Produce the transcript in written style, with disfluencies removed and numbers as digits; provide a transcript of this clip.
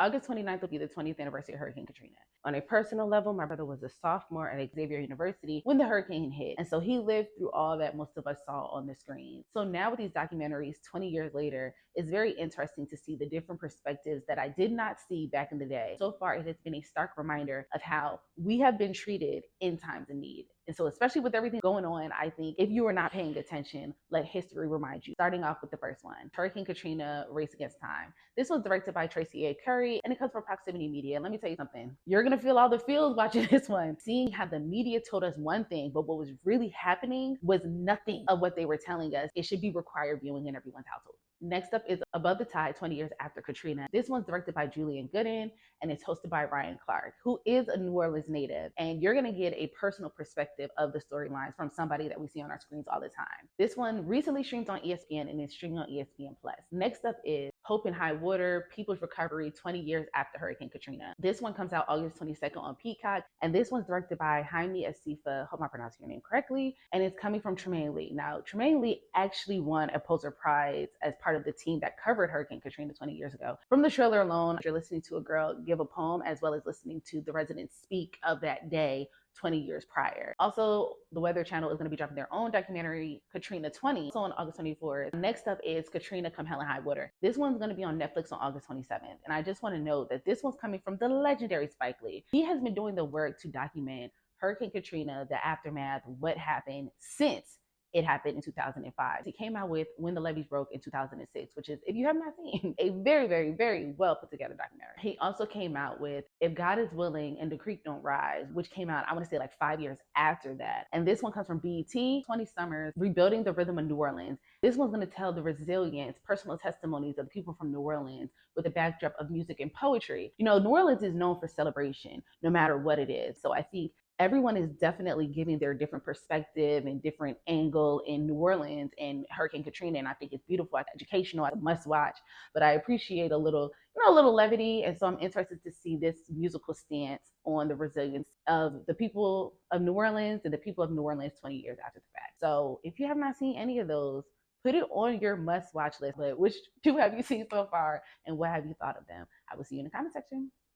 August 29th will be the 20th anniversary of Hurricane Katrina. On a personal level, my brother was a sophomore at Xavier University when the hurricane hit. And so he lived through all that most of us saw on the screen. So now with these documentaries 20 years later, it's very interesting to see the different perspectives that I did not see back in the day. So far, it has been a stark reminder of how we have been treated in times of need. And so, especially with everything going on, I think if you are not paying attention, let history remind you. Starting off with the first one, Hurricane Katrina, Race Against Time. This was directed by Tracy and it comes from Proximity Media. Let me tell you something. You're going to feel all the feels watching this one. Seeing how the media told us one thing, but what was really happening was nothing of what they were telling us. It should be required viewing in everyone's household. Next up is Above the Tide, 20 Years After Katrina. This one's directed by Julian and it's hosted by Ryan Clark, who is a New Orleans native. And you're going to get a personal perspective of the storylines from somebody that we see on our screens all the time. This one recently streamed on ESPN and is streaming on ESPN Plus. Next up is Hope in High Water, People's Recovery, 20 Years After Hurricane Katrina. This one comes out August 22nd on Peacock, and this one's directed by Jaime Asifah, hope I pronounced your name correctly, and it's coming from Tremaine. Now, Tremaine actually won a Pulitzer Prize as part of the team that covered Hurricane Katrina 20 years ago. From the trailer alone, you're listening to a girl give a poem as well as listening to the residents speak of that day 20 years prior. Also, the Weather Channel is going to be dropping their own documentary, Katrina 20, so on August 24th. Next up is Katrina Come Hell and High Water. This one's going to be on Netflix on August 27th. And I just want to note that this one's coming from the legendary Spike Lee. He has been doing the work to document Hurricane Katrina, the aftermath, what happened since it happened in 2005. He came out with When the Levees Broke in 2006, which is, if you have not seen, a very, very, very well put together documentary. He also came out with If God is Willing and the Creek Don't Rise, which came out, I want to say like 5 years after that. And this one comes from BET, 20 Summers, Rebuilding the Rhythm of New Orleans. This one's going to tell the resilience, personal testimonies of the people from New Orleans with a backdrop of music and poetry. You know, New Orleans is known for celebration, no matter what it is. So I think everyone is definitely giving their different perspective and different angle in New Orleans and Hurricane Katrina. And I think it's beautiful, it's educational, it's a must watch. But I appreciate a little levity. And so I'm interested to see this musical stance on the resilience of the people of New Orleans and the people of New Orleans 20 years after the fact. So if you have not seen any of those, put it on your must watch list. But which two have you seen so far and what have you thought of them? I will see you in the comment section.